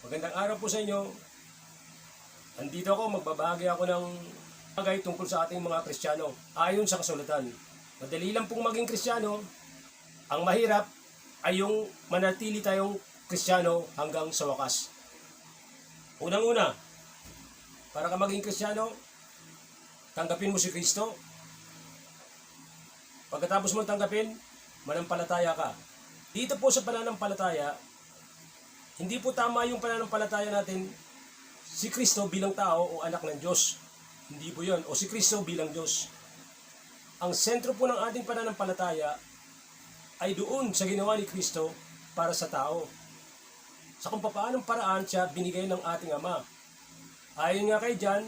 Magandang araw po sa inyo. Andito ako, magbabahagi ako ng bagay tungkol sa ating mga Kristiyano ayon sa kasulatan. Madali lang pong maging Kristiyano. Ang mahirap ay yung manatili tayong Kristiyano hanggang sa wakas. Unang-una, para ka maging Kristiyano, tanggapin mo si Kristo. Pagkatapos mo tanggapin, manampalataya ka. Dito po sa pananampalataya, hindi po tama yung pananampalataya natin si Kristo bilang tao o anak ng Diyos. Hindi po yun. O si Kristo bilang Diyos. Ang sentro po ng ating pananampalataya ay doon sa ginawa ni Kristo para sa tao. Sa kung paanong paraan siya binigay ng ating Ama. Ayon nga kay John,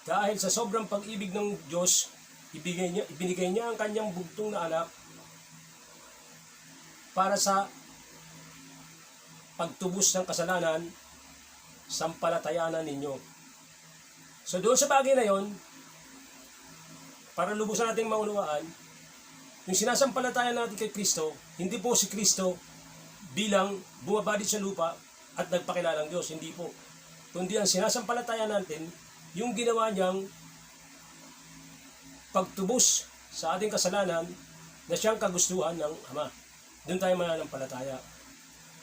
dahil sa sobrang pag-ibig ng Diyos, ibinigay niya ang kanyang bugtong na anak para sa pagtubos ng kasalanan, sampalatayanan ninyo. So doon sa bagay na yon, para lubusan nating maunawaan, yung sinasampalatayan natin kay Kristo, hindi po si Kristo bilang bumaba dito sa lupa at nagpakilalang Diyos, hindi po. Kundi ang sinasampalatayan natin, yung ginawa niyang pagtubos sa ating kasalanan na siyang kagustuhan ng Ama. Doon tayo mananampalataya.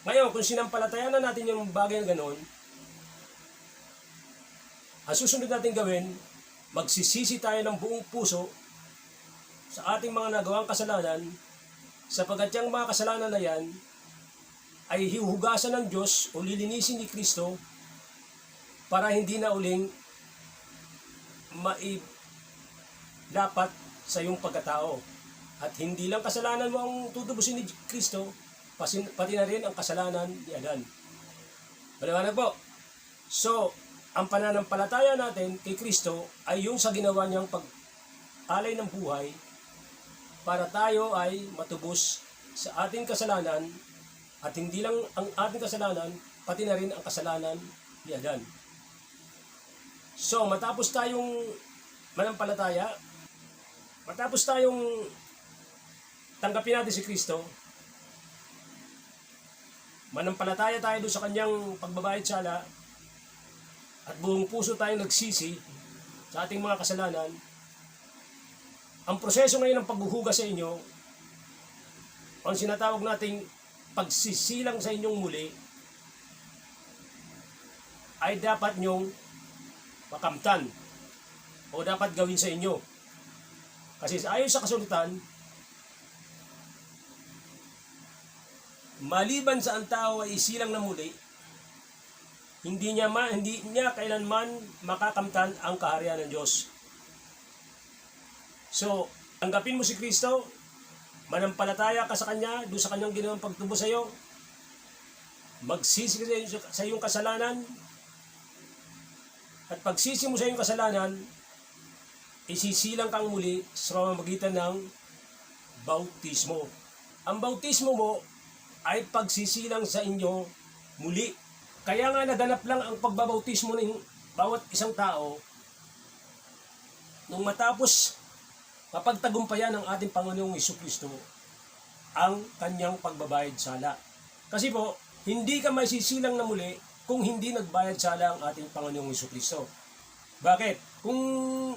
Ngayon, kung sinampalatayan na natin yung bagay na gano'n, ang susunod natin gawin, magsisisi tayo ng buong puso sa ating mga nagawang kasalanan, sapagkat yung mga kasalanan na yan ay hihugasan ng Diyos o lilinisin ni Kristo para hindi na uling mailapat sa iyong pagkatao. At hindi lang kasalanan mo ang tutubusin ni Kristo, pati na rin ang kasalanan ni Adan. Maliwanag po. So, ang pananampalataya natin kay Kristo ay yung sa ginawa niyang pag-alay ng buhay para tayo ay matubos sa ating kasalanan at hindi lang ang ating kasalanan, pati na rin ang kasalanan ni Adan. So, matapos tayong manampalataya, matapos tayong tanggapin natin si Kristo, manampalataya tayo doon sa kanyang pagbabayad sala at buong puso tayong nagsisi sa ating mga kasalanan. Ang proseso ngayon ng paghuhugas sa inyo, ang sinatawag nating pagsisilang sa inyong muli, ay dapat nyong makamtan o dapat gawin sa inyo. Kasi ayon sa kasulatan, maliban sa ang tao ay isilang na muli, hindi niya kailanman makakamtan ang kaharian ng Diyos. So, tanggapin mo si Kristo, manampalataya ka sa Kanya, doon sa Kanyang ginawang pagtubos sa iyo, magsisi ka sa iyong kasalanan, at pagsisi mo sa iyong kasalanan, isisilang kang muli sa pamamagitan ng bautismo. Ang bautismo mo ay pagsisilang sa inyo muli. Kaya nga naganap lang ang pagbabautismo ng bawat isang tao nung matapos mapagtagumpayan ng ating Panginoong Jesucristo ang kanyang pagbabayad sala. Kasi po, hindi ka masisilang na muli kung hindi nagbayad sala ang ating Panginoong Jesucristo. Bakit? Kung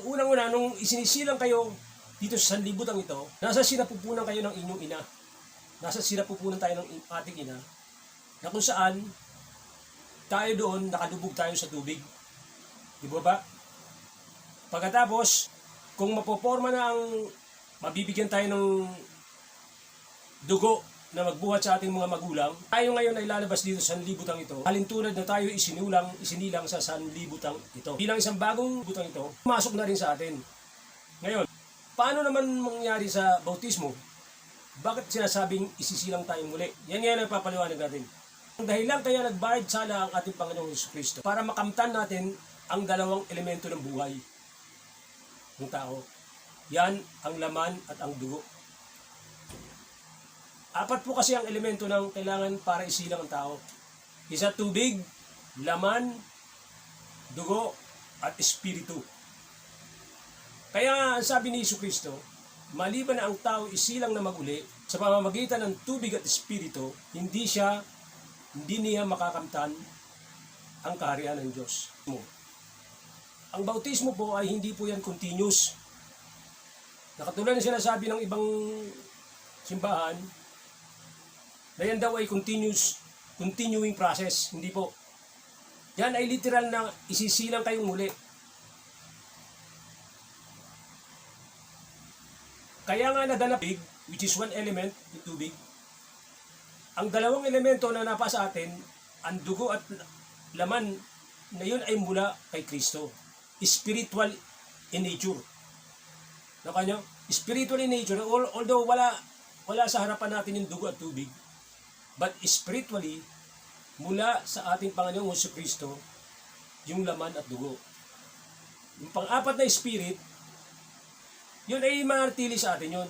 unang-una, nung isinisilang kayo dito sa sanlibutan ito, nasa sinapupunan kayo ng inyong ina. Nasa sinapupunan tayo ng ating ina, na kung saan tayo doon, nakadubog tayo sa tubig. Di ba ba? Pagkatapos, kung mapoporma na ang mabibigyan tayo ng dugo na magbuhat sa ating mga magulang, tayo ngayon ay lalabas dito sa sanlibutang ito, halintulad na tayo isinilang sa sanlibutang ito. Bilang isang bagong butang ito, pumasok na rin sa atin. Ngayon, paano naman mangyari sa bautismo? Bakit sinasabing isisilang tayo muli? Yan nga nagpapaliwanag natin. Ang dahilan kaya nagbayad sala ang ating Panginoong Jesucristo para makamtan natin ang dalawang elemento ng buhay ng tao. Yan ang laman at ang dugo. Apat po kasi ang elemento ng kailangan para isilang ang tao. Isa, tubig, laman, dugo, at espiritu. Kaya ang sabi ni Jesucristo, maliban na ang tao isilang na maguli, sa pamamagitan ng tubig at espiritu, hindi siya hindi niya makakamtan ang kaharian ng Diyos mo. Ang bautismo po ay hindi po yan continuous. Nakatulad na sinasabi ng ibang simbahan, na yan daw ay continuing process. Hindi po. Yan ay literal na isisilang kayong muli. Kaya nga naganap, which is one element, yung tubig, ang dalawang elemento na napa sa atin, ang dugo at laman na yun ay mula kay Kristo. Spiritual in nature. Nakanyo? Spiritual in nature, although wala sa harapan natin yung dugo at tubig, but spiritually, mula sa ating Panginoong Jesucristo, yung laman at dugo. Yung pang-apat na spirit, yun ay manatili sa atin yun.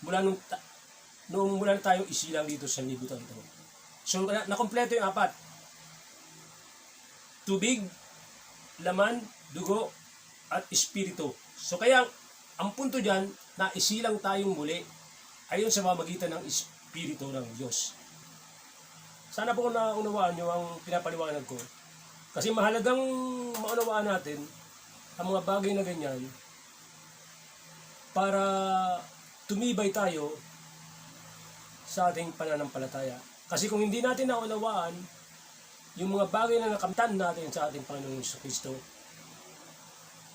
Mula nung mula na tayong isilang dito sa libutan ito. So, nakompleto yung apat. Tubig, laman, dugo, at espiritu. So, kaya, ang punto dyan, na isilang tayong muli, ayon sa pamamagitan ng espiritu ng Diyos. Sana po naunawaan nyo ang pinapaliwanag ko. Kasi mahalagang maunawaan natin ang mga bagay na ganyan para tumibay tayo sa ating pananampalataya. Kasi kung hindi natin naunawaan yung mga bagay na nakamtan natin sa ating Panginoong Jesucristo,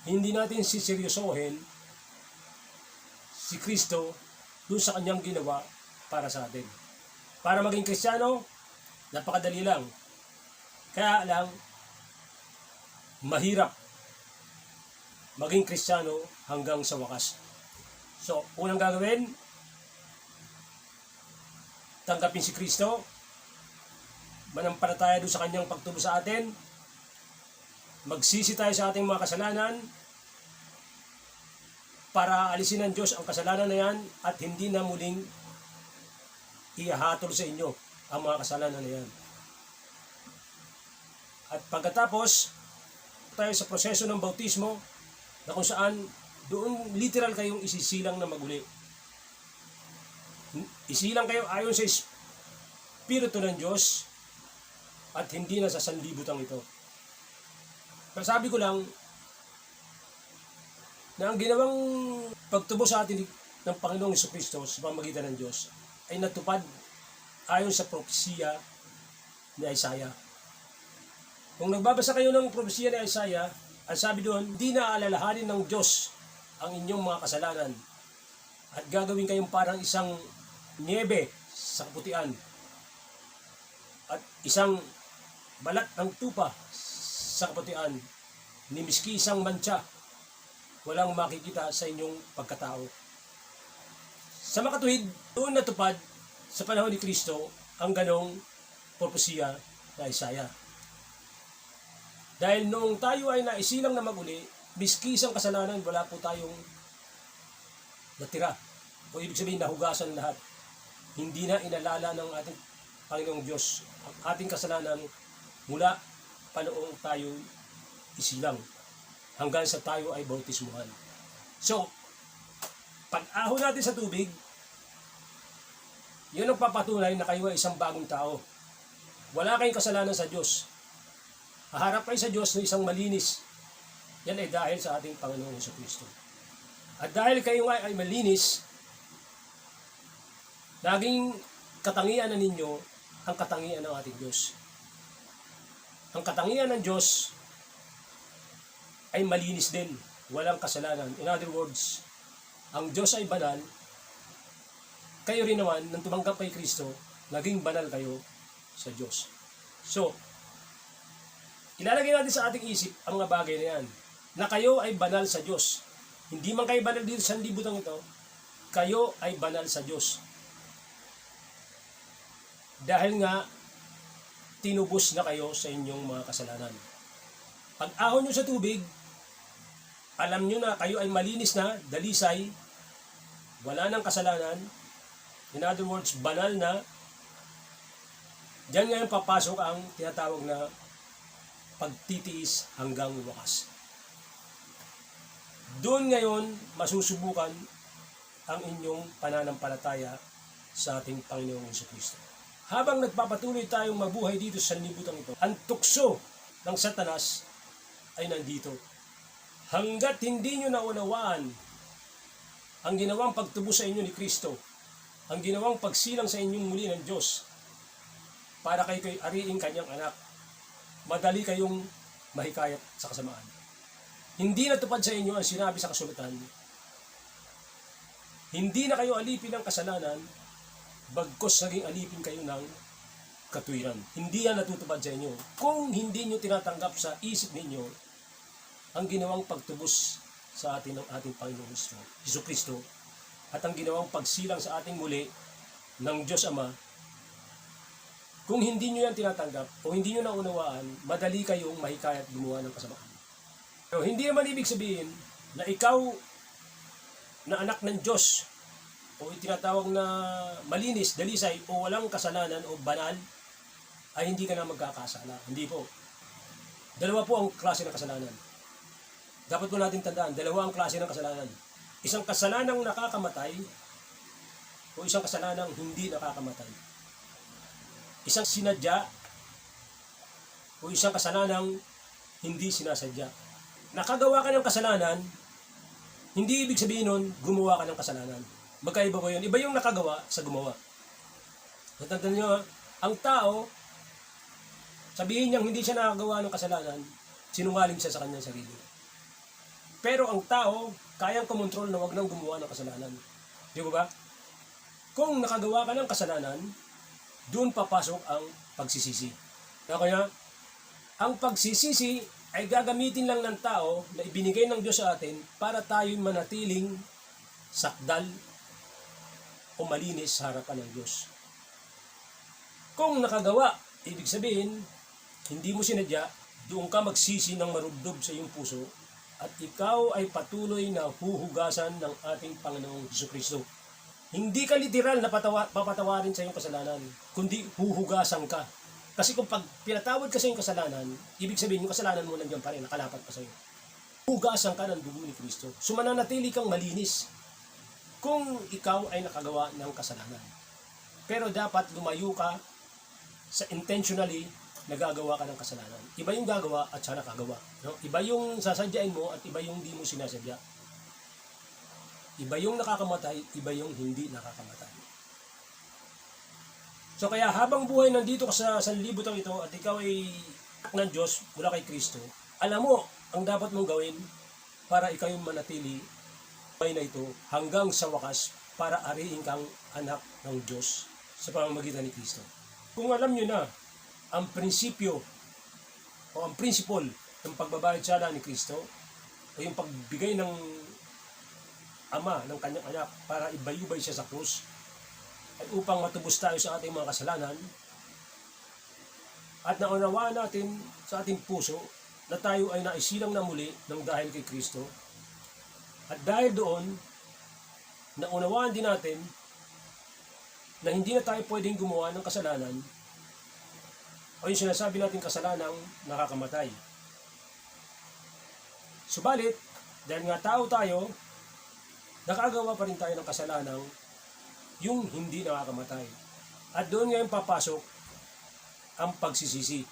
hindi natin siseryosohin si Kristo doon sa kanyang ginawa para sa atin. Para maging Kristiyano, napakadali lang. Kaya lang, mahirap maging Kristiyano hanggang sa wakas. So, unang gagawin, tanggapin si Kristo, manampalataya doon sa kanyang pagtubo sa atin, magsisi tayo sa ating mga kasalanan, para alisin ng Diyos ang kasalanan na yan at hindi na muling ihahatol sa inyo ang mga kasalanan na yan. At pagkatapos, tayo sa proseso ng bautismo na kung saan doon literal kayong isisilang na maguli. Isilang kayo ayon sa Espiritu ng Diyos at hindi na sa sanlibutan ito. Pero sabi ko lang na ang ginawang pagtubo sa atin ng Panginoong Jesucristo sa pamamagitan ng Diyos ay natupad ayon sa propesiya ni Isaiah. Kung nagbabasa kayo ng propesiya ni Isaiah, ang sabi doon, hindi na alalahanin ng Diyos ang inyong mga kasalanan at gagawin kayong parang isang niebe sa kaputian at isang balat ng tupa sa kaputian ni miski isang mantsa walang makikita sa inyong pagkatao. Sa makatuwid, doon natupad sa panahon ni Kristo ang ganong propesiya na Isaiah. Dahil noong tayo ay naisilang na maguli, miski isang kasalanan, wala po tayong natira. O ibig sabihin, nahugasan lahat. Hindi na inalala ng ating Panginoong Diyos ang ating kasalanan mula panoong tayo isilang hanggang sa tayo ay bautismuhan. So, pag-ahon natin sa tubig, yun ang papatunay na kayo ay isang bagong tao. Wala kayong kasalanan sa Diyos. Haharap kayo sa Diyos ng isang malinis. Yan ay dahil sa ating Panginoong Jesucristo. At dahil kayo ay malinis, laging katangian na ninyo ang katangian ng ating Diyos. Ang katangian ng Diyos ay malinis din, walang kasalanan. In other words, ang Diyos ay banal, kayo rin naman, nang tumanggap kay Kristo, naging banal kayo sa Diyos. So, ilalagay natin sa ating isip ang mga bagay na yan, na kayo ay banal sa Diyos. Hindi man kayo banal dito sa libutan ito, kayo ay banal sa Diyos. Dahil nga, tinubos na kayo sa inyong mga kasalanan. Pag ahon nyo sa tubig, alam nyo na kayo ay malinis na, dalisay, wala nang kasalanan, in other words, banal na. Diyan ngayon papasok ang tinatawag na pagtitiis hanggang wakas. Doon ngayon masusubukan ang inyong pananampalataya sa ating Panginoong Jesucristo. habang nagpapatuloy tayong mabuhay dito sa sanlibutan ito, ang tukso ng Satanas ay nandito. Hanggat hindi nyo naunawaan ang ginawang pagtubos sa inyo ni Kristo, ang ginawang pagsilang sa inyong muli ng Diyos, para kayo ariing kanyang anak, madali kayong mahikayat sa kasamaan. Hindi natupad sa inyo ang sinabi sa kasulatan. Hindi na kayo alipin ng kasalanan, bagkos naging alipin kayo ng katuwiran. Hindi yan natutupad sa inyo kung hindi nyo tinatanggap sa isip ninyo ang ginawang pagtubos sa atin ng ating Panginoong Jesucristo at ang ginawang pagsilang sa ating muli ng Diyos Ama. Kung hindi nyo yan tinatanggap o hindi nyo naunawaan, madali kayong mahikayat gumawa ng kasamaan. Pero hindi naman ibig sabihin na ikaw na anak ng Diyos o itinatawag na malinis, dalisay o walang kasalanan o banal ay hindi ka na magkakasala. Hindi po. Dalawa po ang klase ng kasalanan. Dapat po natin tandaan, dalawa ang klase ng kasalanan. Isang kasalanang nakakamatay o isang kasalanang hindi nakakamatay. Isang sinadya o isang kasalanang hindi sinasadya. Nakagawa ka ng kasalanan, hindi ibig sabihin nun, gumawa ka ng kasalanan. Magkaiba ko yun. Iba yung nakagawa sa gumawa. Natandaan nyo, ang tao, sabihin niyang hindi siya nakagawa ng kasalanan, sinungaling siya sa kanyang sarili. Pero ang tao, kayang kumontrol na wag nang gumawa ng kasalanan. Di ba? Kung nakagawa ka ng kasalanan, doon papasok ang pagsisisi. Kaya, ang pagsisisi ay gagamitin lang ng tao na ibinigay ng Diyos sa atin para tayo manatiling sakdal o malinis sa harapan ng Diyos. Kung nakagawa, ibig sabihin, hindi mo sinadya, doon ka magsisi ng marubdob sa iyong puso at ikaw ay patuloy na huhugasan ng ating Panginoong Jesucristo. Hindi ka literal na papatawarin sa iyong kasalanan, kundi huhugasan ka. Kasi kung pag pinatawad ka sa iyong kasalanan, ibig sabihin yung kasalanan mo nandiyan pa rin, nakalapat pa sa iyo. Hugasan ka ng dugo ni Kristo. So mananatili kang malinis kung ikaw ay nakagawa ng kasalanan. Pero dapat lumayo ka sa intentionally nagagawa ka ng kasalanan. Iba yung gagawa at siya nakagawa. No? Iba yung sasadyain mo at iba yung hindi mo sinasadya. Iba yung nakakamatay, iba yung hindi nakakamatay. So kaya habang buhay nandito ka sa sanlibutan ito at ikaw ay anak ng Diyos mula kay Kristo, alam mo ang dapat mong gawin para ikaw yung manatili buhay na ito hanggang sa wakas para ariing kang anak ng Diyos sa pamamagitan ni Kristo. Kung alam nyo na ang prinsipyo o ang principle ng pagbabayad sala ni Kristo o yung pagbigay ng Ama ng kanyang anak para ibayubay siya sa krus at upang matubos tayo sa ating mga kasalanan at naunawaan natin sa ating puso na tayo ay naisilang na muli ng dahil kay Kristo at dahil doon naunawaan din natin na hindi na tayo pwedeng gumawa ng kasalanan o yung sinasabi natin kasalanang nakakamatay. Subalit, dahil nga tao tayo, nakagawa pa rin tayo ng kasalanang yung hindi nakakamatay. At doon ngayon papasok ang pagsisisi.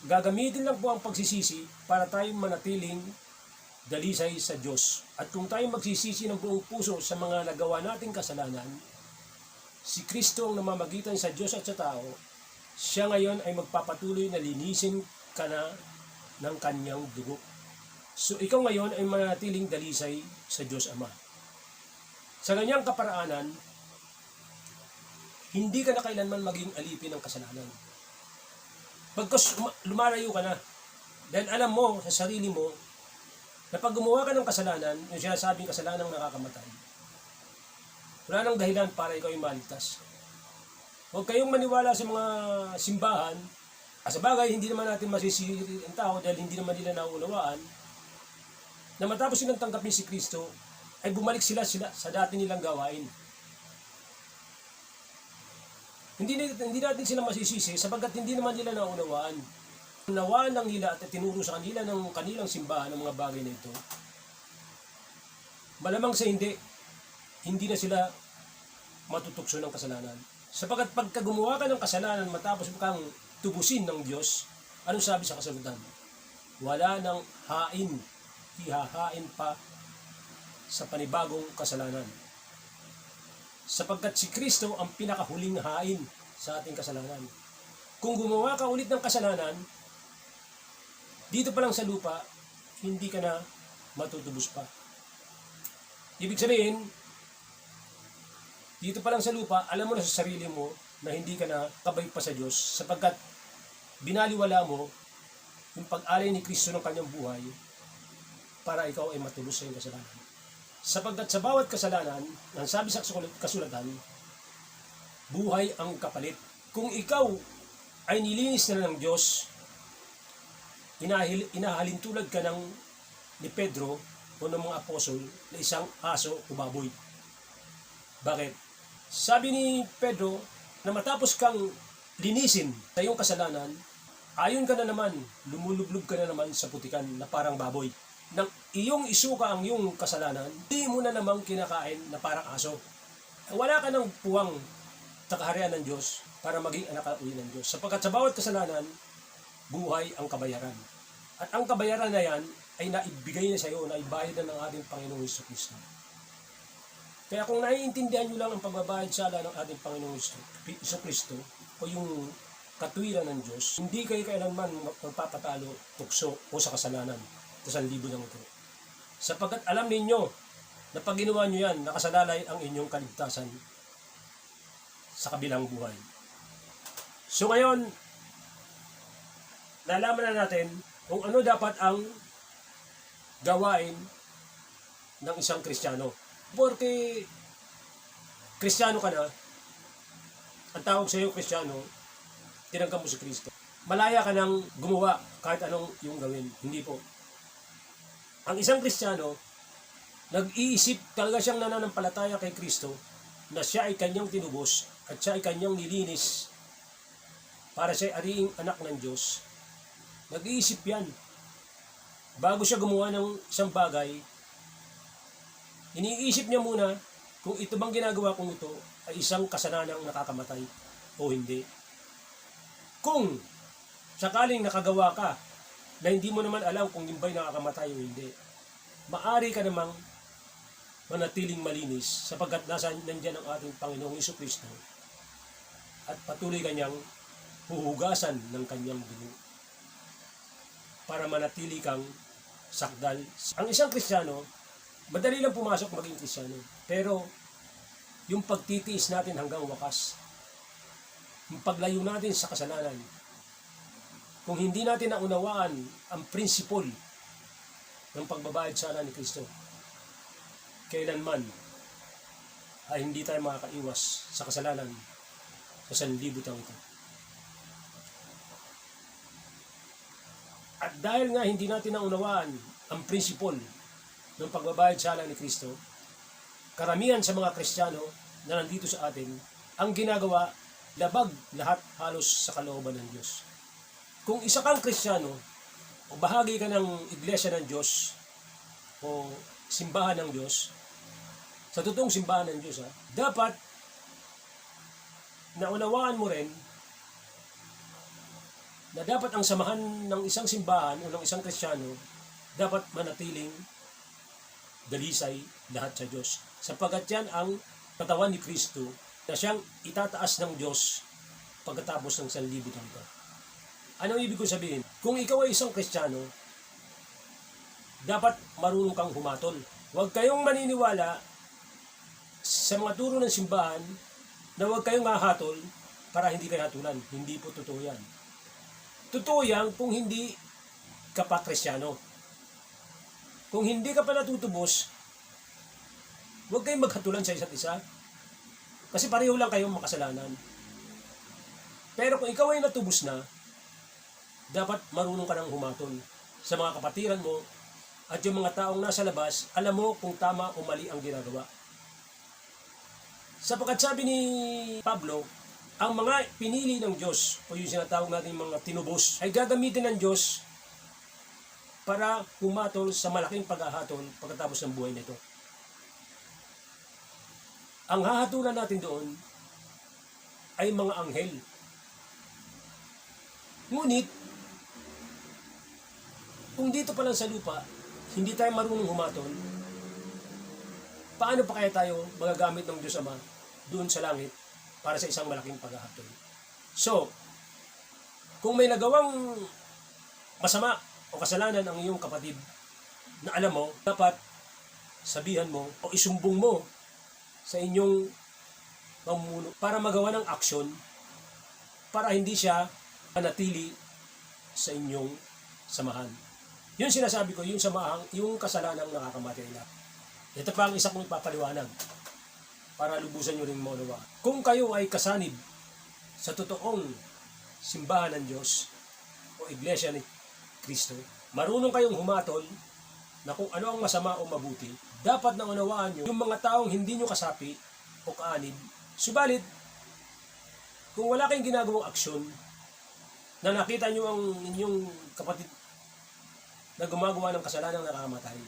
Gagamitin lang po ang pagsisisi para tayong manatiling dalisay sa Diyos. At kung tayo magsisisi ng buong puso sa mga nagawa nating kasalanan, si Kristo ang namamagitan sa Diyos at sa tao, siya ngayon ay magpapatuloy na linisin ka na ng kanyang dugo. So ikaw ngayon ay manatiling dalisay sa Diyos Ama. Sa ganyang kaparaanan, hindi ka na kailanman maging alipin ng kasalanan. Pagkas lumalayo ka na, dahil alam mo sa sarili mo, na pag gumawa ka ng kasalanan, yung sinasabing kasalanang nakakamatay, wala nang dahilan para ikaw ay maligtas. Huwag kayong maniwala sa mga simbahan, sa bagay, hindi naman natin masisiri ang tao dahil hindi naman nila naunawaan, na matapos silang tanggapin si Kristo, ay bumalik sila sa dati nilang gawain. Hindi natin sila masisisi sapagkat hindi naman nila naunawaan. Unawaan lang nila at tinuro sa kanila ng kanilang simbahan ng mga bagay na ito. Malamang sa hindi na sila matutukso ng kasalanan. Sapagkat pagka gumawa ka ng kasalanan matapos mo kang tubusin ng Diyos, anong sabi sa kasagutan? Wala nang hain, ihahain pa sa panibagong kasalanan. Sapagkat si Kristo ang pinakahuling hain sa ating kasalanan. Kung gumawa ka ulit ng kasalanan, dito pa lang sa lupa, hindi ka na matutubos pa. Ibig sabihin, dito pa lang sa lupa, alam mo na sa sarili mo na hindi ka na kabay pa sa Diyos sapagkat binaliwala mo yung pag-alay ni Kristo ng kanyang buhay para ikaw ay matubos sa iyong kasalanan. Sapagkat sa bawat kasalanan, ang sabi sa kasulatan, buhay ang kapalit. Kung ikaw ay nilinis na ng Diyos, inahalin tulad ka ni Pedro o ng mga apostol na isang aso o baboy. Bakit? Sabi ni Pedro na matapos kang linisin sa iyong kasalanan, ayon ka na naman, lumulublog ka na naman sa putikan na parang baboy. Nang iyong isuka ang iyong kasalanan, di mo na namang kinakain na parang aso. Wala ka ng puwang sa kaharian ng Diyos para maging anak at uwi ng Diyos. Sapagkat sa bawat kasalanan, buhay ang kabayaran. At ang kabayaran na yan ay naibigay na sa iyo, naibayad na ng ating Panginoong Jesucristo. Kaya kung naiintindihan nyo lang ang pagbabayad sala ng ating Panginoong Jesucristo o yung katwiran ng Diyos, hindi kayo kailanman magpapatalo, tukso o sa kasalanan sa sanlibo ng ito. Sapagkat alam ninyo na pag ginawa nyo yan, nakasalalay ang inyong kaligtasan sa kabilang buhay. So ngayon, nalaman na natin kung ano dapat ang gawain ng isang Kristiyano. Porque Kristiyano ka na, ang tawag sa iyo Kristiyano, tinanggap mo si Kristo. Malaya ka nang gumawa kahit anong yung gawin. Hindi po. Ang isang Kristiyano, nag-iisip talaga siyang nananampalataya kay Kristo na siya ay kanyang tinubos at siya ay kanyang nilinis para siya ay ariing anak ng Diyos. Nag-iisip yan. Bago siya gumawa ng isang bagay, iniisip niya muna kung ito bang ginagawa kong ito ay isang kasalanang nakakamatay o hindi. Kung sakaling nakagawa ka na hindi mo naman alam kung yun ba'y nakakamatay o hindi, maari ka namang manatiling malinis sapagkat nandiyan ang ating Panginoong Jesucristo at patuloy kanyang huhugasan ng kanyang dugo para manatili kang sakdal. Ang isang Kristiyano, madali lang pumasok maging Kristiyano. Pero, yung pagtitiis natin hanggang wakas, yung paglayo natin sa kasalanan, kung hindi natin naunawaan ang prinsipol ng pagbabayad sala ni Kristo, kailanman ay hindi tayo makakaiwas sa kasalanan sa sanlibutan ito. At dahil nga hindi natin naunawaan ang prinsipol ng pagbabayad sala ni Kristo, karamihan sa mga Kristiyano na nandito sa atin, ang ginagawa, labag lahat halos sa kalooban ng Diyos. Kung isa kang Kristiyano, o bahagi ka ng iglesia ng Diyos, o simbahan ng Diyos, sa totoong simbahan ng Diyos, dapat naunawaan mo rin na dapat ang samahan ng isang simbahan o ng isang Kristiyano dapat manatiling dalisay lahat sa Diyos. Sapagkat yan ang katawan ni Kristo na siyang itataas ng Diyos pagkatapos ng sanlibutan ito. Anong ibig ko sabihin? Kung ikaw ay isang Kristiyano, dapat marunong kang humatol. Huwag kayong maniniwala sa mga turo ng simbahan na huwag kayong mahatol para hindi kayo hatulan. Hindi po totoo yan. Totoo yan kung hindi ka pa Kristiyano. Kung hindi ka pa natutubos, huwag kayong maghatulan sa isa't isa. Kasi pareho lang kayong makasalanan. Pero kung ikaw ay natubos na, dapat marunong ka nang humatol sa mga kapatiran mo at yung mga taong nasa labas, alam mo kung tama o mali ang ginagawa. Sapagkat sabi ni Pablo, ang mga pinili ng Diyos o yung sinatawag natin mga tinubos ay gagamitin ng Diyos para humatol sa malaking paghahatol pagkatapos ng buhay nito. Ang hahatulan natin doon ay mga anghel. Ngunit, kung dito pa lang sa lupa, hindi tayo marunong humaton, paano pa kaya tayo magagamit ng Diyos Ama doon sa langit para sa isang malaking paghahatol? So, kung may nagawang masama o kasalanan ang iyong kapatid na alam mo, dapat sabihan mo o isumbong mo sa inyong mamumuno para magawa ng aksyon para hindi siya manatili sa inyong samahan. Yun sinasabi ko, yung samahang, yung kasalanang nakakamatay na. Ito pa ang isa kong ipapaliwanag para lubusan nyo rin maunawa. Kung kayo ay kasanib sa totoong simbahan ng Diyos o Iglesia ni Kristo, marunong kayong humatol na kung ano ang masama o mabuti, dapat na unawaan nyo yung mga taong hindi nyo kasapi o kaanib. Subalit, kung wala kayong ginagawang aksyon, na nakita nyo ang inyong kapatid na gumagawa ng kasalanang nakakamatay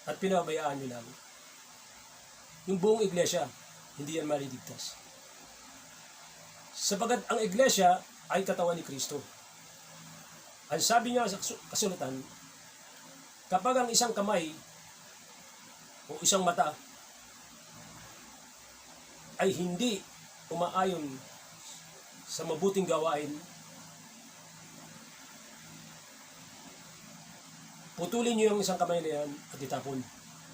at pinabayaan nyo lang, yung buong iglesia, hindi yan maliligtas. Sapagat ang iglesia ay katawan ni Kristo. Ang sabi niya sa kasulatan, kapag ang isang kamay o isang mata ay hindi umaayon sa mabuting gawain, putulin nyo yung isang kamay na yan at itapon.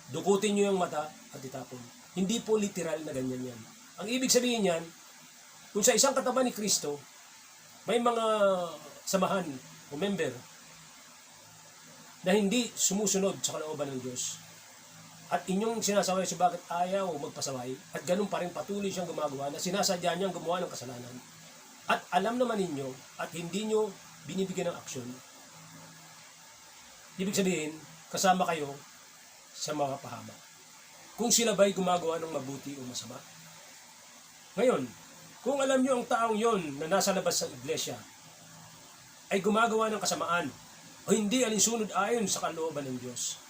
Dukutin nyo yung mata at itapon. Hindi po literal na ganyan yan. Ang ibig sabihin yan, kung sa isang katawan ni Kristo, may mga samahan o member na hindi sumusunod sa kalooban ng Diyos. At inyong sinasaway sa bakit ayaw magpasaway at ganun pa rin patuloy siyang gumagawa na sinasadya niyang gumawa ng kasalanan. At alam naman ninyo at hindi nyo binibigyan ng aksyon, ibig sabihin, kasama kayo sa mga pahamak. Kung sila ba'y gumagawa ng mabuti o masama. Ngayon, kung alam nyo ang taong yon na nasa labas sa iglesia ay gumagawa ng kasamaan o hindi alinsunod ayon sa kalooban ng Diyos,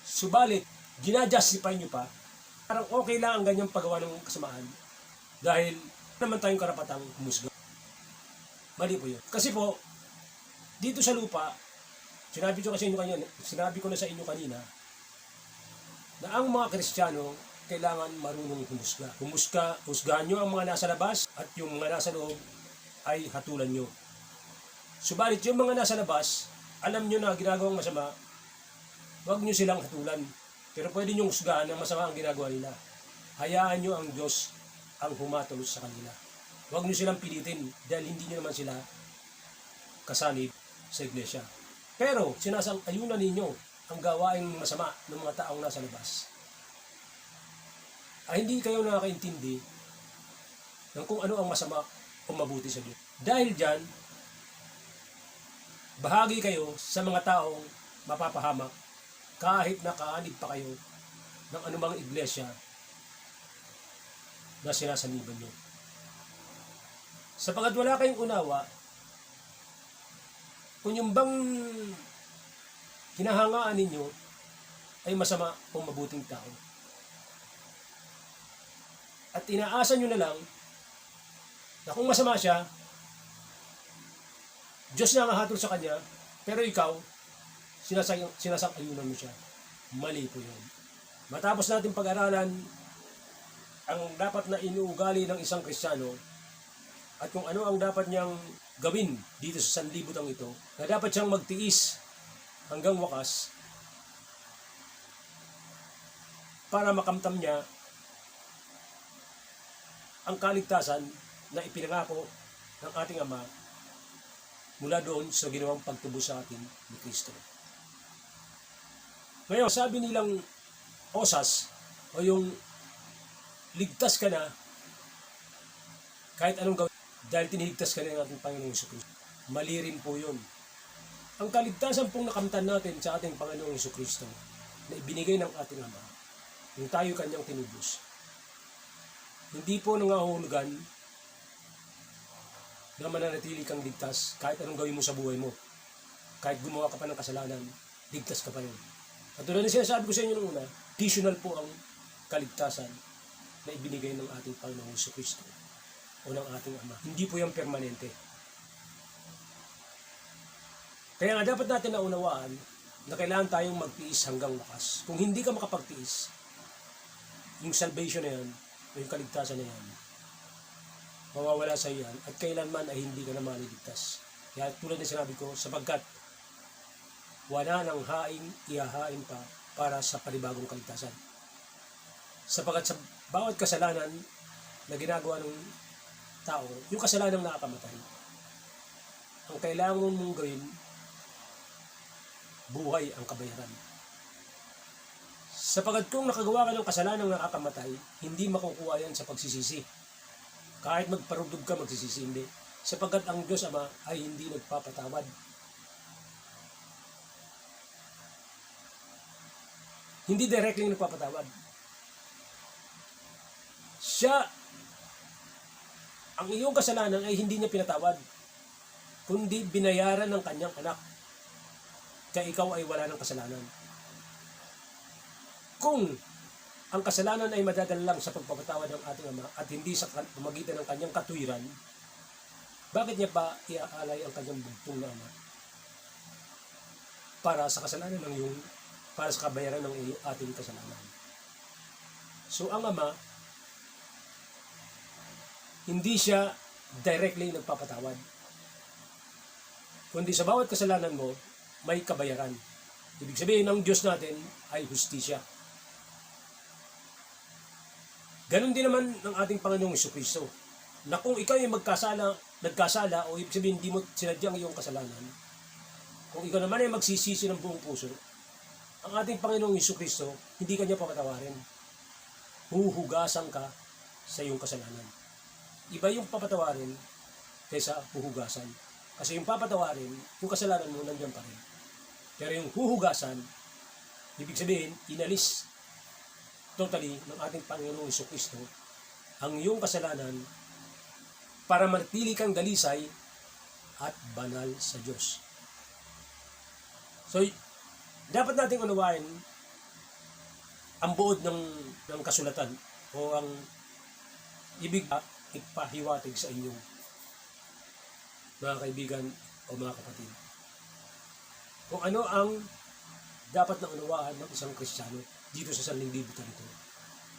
subalit, ginajustify nyo pa, parang okay lang ang ganyang paggawa ng kasamaan dahil naman tayong karapatang humusga. Mali po yun. Kasi po, dito sa lupa, sinabi ko na sa inyo kanina na ang mga Kristiyano kailangan marunong humusga. Husgahan nyo ang mga nasa labas at yung mga nasa loob ay hatulan nyo. Subalit yung mga nasa labas, alam nyo na ginagawang masama, huwag nyo silang hatulan. Pero pwede nyo husgahan ang masama ang ginagawa nila. Hayaan nyo ang Diyos ang humatol sa kanila. Huwag nyo silang pilitin dahil hindi nyo naman sila kasanib sa iglesia. Pero sinasang-ayunan ninyo ang gawaing masama ng mga taong nasa labas. Ay hindi kayo nakakaintindi ng kung ano ang masama o mabuti sa Diyos. Dahil dyan, bahagi kayo sa mga taong mapapahamak kahit nakaanib pa kayo ng anumang iglesia na sinasaniban nyo. Sapagat wala kayong unawa, kung yung bang hinahangaan ninyo ay masama o mabuting tao. At inaasa nyo na lang na kung masama siya, Diyos na ang hatol sa kanya, pero ikaw, sinasang-ayunan mo siya. Mali po yun. Matapos natin pag-aralan ang dapat na inuugali ng isang Kristiyano at kung ano ang dapat niyang gawin dito sa sanlibutan ito, na dapat siyang magtiis hanggang wakas para makamtam niya ang kaligtasan na ipinangako ng ating Ama mula doon sa ginawang pagtubos sa atin ni Kristo. Ngayon, sabi nilang osas o yung ligtas ka na kahit anong gawin dahil tinihigtas ka na ng ating Panginoong Jesucristo. Mali rin po yun. Ang kaligtasan pong nakamtan natin sa ating Panginoong Jesucristo na ibinigay ng ating Ama, yung tayo kanyang tinubos, hindi po nangahulugan na mananatili kang ligtas kahit anong gawin mo sa buhay mo. Kahit gumawa ka pa ng kasalanan, ligtas ka pa rin. At tulad na sinasabi ko sa inyo nung una, additional po ang kaligtasan na ibinigay ng ating Panginoong Jesucristo. o ng ating Ama. Hindi po yan permanente. Kaya nga dapat natin naunawaan na kailangan tayong magtiis hanggang wakas. Kung hindi ka makapagtiis, yung salvation na yan, o yung kaligtasan na yan, mawawala sa iyan at kailanman ay hindi ka na maliligtas. Kaya tulad na sinabi ko, sapagkat wala nang haing ihahain pa para sa panibagong kaligtasan. Sapagkat sa bawat kasalanan na ginagawa ng tao, yung kasalanan nakakamatay, ang kailangan mong gawin, buhay ang kabayaran. Sapagkat kung nakagawa ka ng kasalanan nakakamatay, hindi makukuha yan sa pagsisisi. Kahit magparugdog ka, magsisisi hindi. Sapagkat ang Diyos Ama ay hindi nagpapatawad. Hindi directly nagpapatawad. Siya, ang iyong kasalanan ay hindi niya pinatawad, kundi binayaran ng kanyang anak. Kaya ikaw ay wala ng kasalanan. Kung ang kasalanan ay madadala lang sa pagpapatawad ng ating Ama at hindi sa pamagitan ng kanyang katuwiran, bakit niya pa iaalay ang kanyang bugtong na Ama para sa kasalanan ng iyong, para sa kabayaran ng ating kasalanan? So ang Ama, hindi siya directly nagpapatawad, kundi sa bawat kasalanan mo, may kabayaran. Ibig sabihin ng Diyos natin ay hustisya. Ganon din naman ng ating Panginoong Jesucristo, na kung ikaw ay nagkasala, o ibig sabihin hindi mo sinadyang iyong kasalanan, kung ikaw naman ay magsisisi ng buong puso, ang ating Panginoong Jesucristo, hindi kanya papatawarin. Huhugasan ka sa iyong kasalanan. Iba yung papatawarin kaysa huhugasan. Kasi yung papatawarin, yung kasalanan mo nandiyan pa rin. Pero yung huhugasan, ibig sabihin, inalis totally ng ating Panginoong Jesucristo ang iyong kasalanan para manatili kang dalisay at banal sa Diyos. So, dapat nating unawain ang buod ng kasulatan o ang ibig ipahiwatig sa inyong mga kaibigan o mga kapatid. Kung ano ang dapat na unawaan ng isang Kristiyano dito sa sanlibutan ito.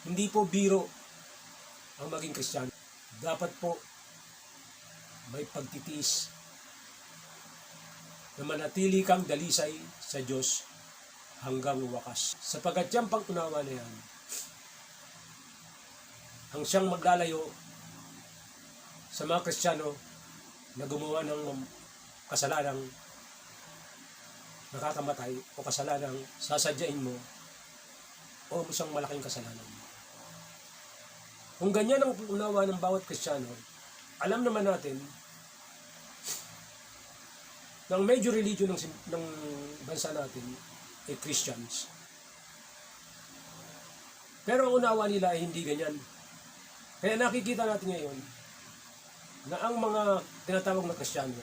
Hindi po biro ang maging Kristiyano. Dapat po may pagtitiis na manatili kang dalisay sa Diyos hanggang wakas. Sapagkat yung pang-unawa na yan, ang siyang maglalayo sa mga Kristiyano na gumawa ng kasalanang nakakamatay o kasalanang sasadyain mo o isang malaking kasalanan. Kung ganyan ang unawa ng bawat Kristiyano, alam naman natin na ang major religion ng bansa natin ay Christians. Pero ang unawa nila ay hindi ganyan. Kaya nakikita natin ngayon na ang mga tinatawag na Kristiyano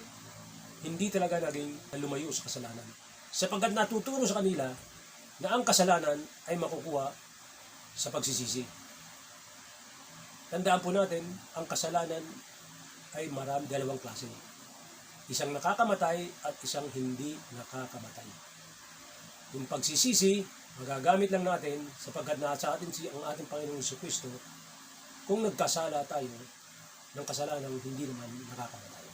hindi talaga naging lumayo sa kasalanan. Sapagkat natuturo sa kanila na ang kasalanan ay makukuha sa pagsisisi. Tandaan po natin, ang kasalanan ay dalawang klase. Isang nakakamatay at isang hindi nakakamatay. Yung pagsisisi, magagamit lang natin sapagkat nasa atin ang ating Panginoong Jesucristo kung nagkasala tayo ng kasalanang hindi naman nakakamatay.